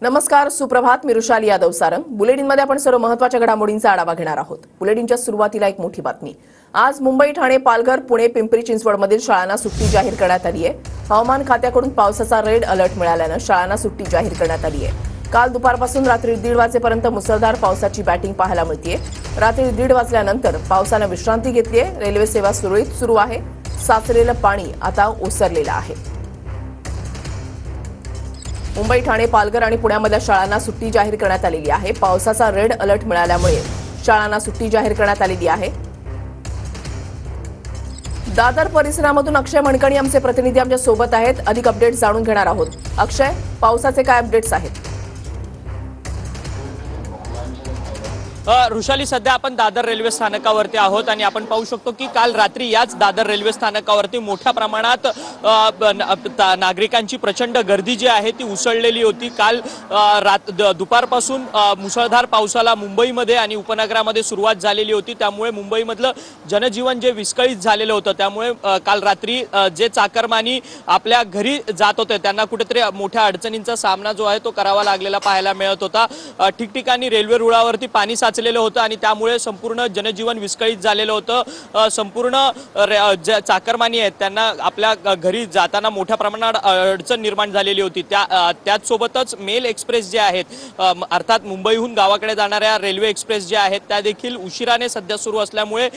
नमस्कार, सुप्रभात. मी रुशाली यादव सारंग. बुलेटिनमध्ये आपण सर्व महत्त्वाच्या घडामोडींचा आढावा घेणार आहोत. बुलेटिनच्या सुरुवातीला एक मोठी बातमी. आज मुंबई, ठाणे, पालघर, पुणे, पिंपरी चिंचवडमधील शाळांना सुट्टी जाहीर करण्यात आली आहे. हवामान खात्याकडून पावसाचा रेड अलर्ट मिळाल्यानं शाळांना सुट्टी जाहीर करण्यात आली आहे. काल दुपारपासून रात्री 1:30 वाजेपर्यंत मुसळधार पावसाची बॅटिंग पाहायला मिळतेय. रात्री 1:30 वाजल्यानंतर पावसानं विश्रांती घेतली आहे. रेल्वे सेवा सुरळीत सुरू आहे. साचलेलं पाणी आता ओसरलेलं आहे. मुंबई, ठाणे, पालघर आणि पुण्यामधल्या शाळांना सुट्टी जाहीर करण्यात आलेली आहे. पावसाचा रेड अलर्ट मिळाल्यामुळे शाळांना सुट्टी जाहीर करण्यात आलेली आहे. दादर परिसरामधून अक्षय मणकणी आमचे प्रतिनिधी आमच्या सोबत आहेत. अधिक अपडेट जाणून घेणार आहोत. अक्षय, पावसाचे काय अपडेट्स आहेत? रुशाली, सध्या आपण दादर रेल्वे स्थानकावरती आहोत आणि आपण पाहू शकतो की काल रात्री याच दादर रेल्वे स्थानकावरती मोठ्या प्रमाणात नागरिकांची प्रचंड गर्दी जी आहे ती उसळलेली होती. काल दुपारपासून मुसळधार पावसाला मुंबईमध्ये आणि उपनगरामध्ये सुरुवात झालेली होती. त्यामुळे मुंबईमधलं जनजीवन जे विस्कळीत झालेलं होतं, त्यामुळे काल रात्री जे चाकरमानी आपल्या घरी जात होते त्यांना कुठेतरी मोठ्या अडचणींचा सामना जो आहे तो करावा लागलेला पाहायला मिळत होता. ठिकठिकाणी रेल्वे रुळावरती पाणी साचलेलं होतं आणि त्यामुळे संपूर्ण जनजीवन विस्कळीत झालेलं होतं. संपूर्ण चाकरमानी आहेत त्यांना आपल्या घरी जाताना मोठ्या प्रमाणात अडचण निर्माण झालेली होती. त्याचसोबतच मेल एक्सप्रेस जे आहेत, अर्थात मुंबईहून गावाकडे जाणाऱ्या रेल्वे एक्सप्रेस ज्या आहेत त्या देखील उशिराने सध्या सुरू असल्यामुळे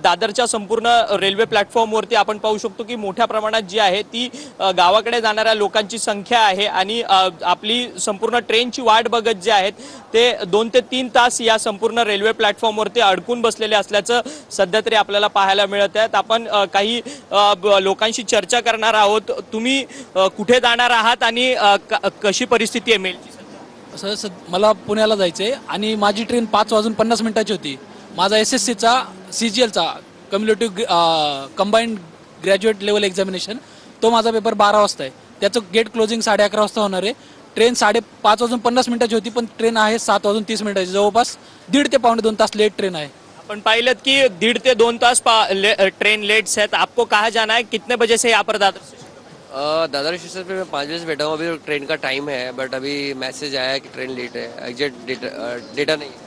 दादरच्या संपूर्ण रेल्वे प्लॅटफॉर्मवरती आपण पाहू शकतो की मोठ्या प्रमाणात जी आहे ती गावाकडे जाणाऱ्या लोकांची संख्या आहे आणि आपली संपूर्ण ट्रेनची वाट बघत जे आहेत ते 2 ते 3 तास या संपूर्ण रेल्वे प्लॅटफॉर्मवरती अडकून बसलेले असल्याचं सध्या तरी आपल्याला पाहायला मिळत आहे. आपण काही लोकांशी चर्चा करणार आहोत. तुम्ही कुठे जाणार आहात आणि कशी परिस्थिती आहे मेलची? मला पुण्याला जायचंय आणि माझी ट्रेन 5:50 होती. माझा SSCचा CGLचा कम्युलेटिव्ह कंबाईंड ग्रॅज्युएट लेवल एक्झामिनेशन तो माझा पेपर 12 वाजता आहे. त्याचं गेट क्लोजिंग 11:30 वाजता होणार आहे. ट्रेन 5:50 होती पण ट्रेन आहे 7:30. जवळपास 1.5 ते पावणे 2 तास लेट ट्रेन आहे. आपण पाहिलं की 1.5 ते 2 तास ट्रेन लेट्स है. आपको कहाँ जाना है, कितने बजे से यहाँ पर दादर स्टेशन पे मैं 5 बजे से बैठा हूँ. अभी ट्रेन का टाइम है बट अभी मैसेज आया है कि ट्रेन लेट है. एग्जैक्ट डेटा नहीं है.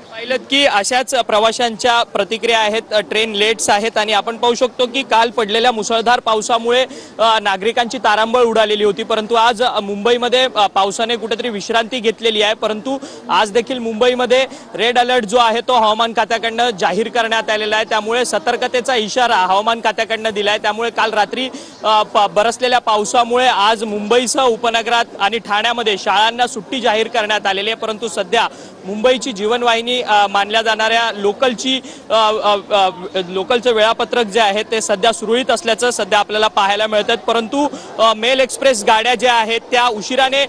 पाहिलं की अशाच प्रवाशांच्या प्रतिक्रिया आहेत. ट्रेन लेट्स आहेत आणि आपण पाहू शकतो की काल पडलेल्या मुसळधार पावसामुळे नागरिकांची तारांबळ उडालेली होती. परंतु आज मुंबईमध्ये पावसाने कुठेतरी विश्रांती घेतलेली आहे. परंतु आज देखील मुंबईमध्ये रेड अलर्ट जो आहे तो हवामान खात्याकडनं जाहीर करण्यात आलेला आहे. त्यामुळे सतर्कतेचा इशारा हवामान खात्याकडनं दिला आहे. त्यामुळे काल रात्री बरसलेल्या पावसामुळे आज मुंबईसह उपनगरात आणि ठाण्यामध्ये शाळांना सुट्टी जाहीर करण्यात आलेली आहे. परंतु सध्या मुंबईची जीवनवाहिनी मानल्या जाणाऱ्या लोकलचं वेळापत्रक जे आहे ते सध्या सुरळीत असल्याचं सध्या आपल्याला पाहायला मिळत आहे. परंतु मेल एक्सप्रेस गाड्या ज्या आहेत त्या उशिराने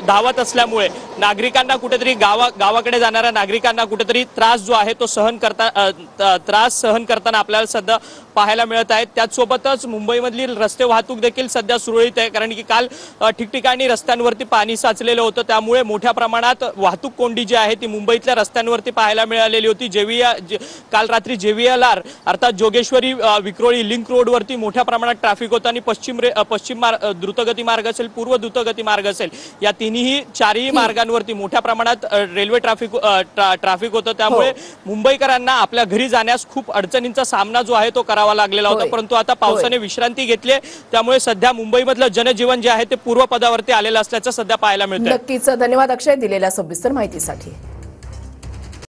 धावत असल्यामुळे नागरिकांना कुठेतरी गावाकडे जाणाऱ्या नागरिकांना कुठेतरी त्रास जो आहे तो सहन करताना आपल्याला सध्या पाहायला मिळत आहे. त्याचसोबतच मुंबईमधली रस्ते वाहतूक देखील सध्या सुरळीत आहे, कारण की काल ठिकठिकाणी रस्त्यांवरती पाणी साचलेलं होतं. त्यामुळे मोठ्या प्रमाणात वाहतूक कोंडी जी आहे ती मुंबईतल्या रस्त्यांवरती पाहायला मिळालेली होती. काल रात्री JVLR अर्थात जोगेश्वरी विक्रोळी लिंक रोडवरती मोठ्या प्रमाणात ट्रॅफिक होतं आणि पश्चिम द्रुतगती मार्ग असेल, पूर्व द्रुतगती मार्ग असेल, या चारही मार्गांवरती मोठ्या प्रमाणात रेल्वे ट्रॅफिक होतं. त्यामुळे मुंबईकरांना आपल्या घरी जाण्यास खूप अडचणींचा सामना जो आहे तो करावा लागलेला होता. परंतु आता पावसाने विश्रांती घेतली, त्यामुळे सध्या मुंबईमधलं जनजीवन जे आहे ते पूर्वपदावरती आलेलं असल्याचं सध्या पाहायला मिळतं. नक्कीच. धन्यवाद अक्षय दिलेल्या सविस्तर माहितीसाठी.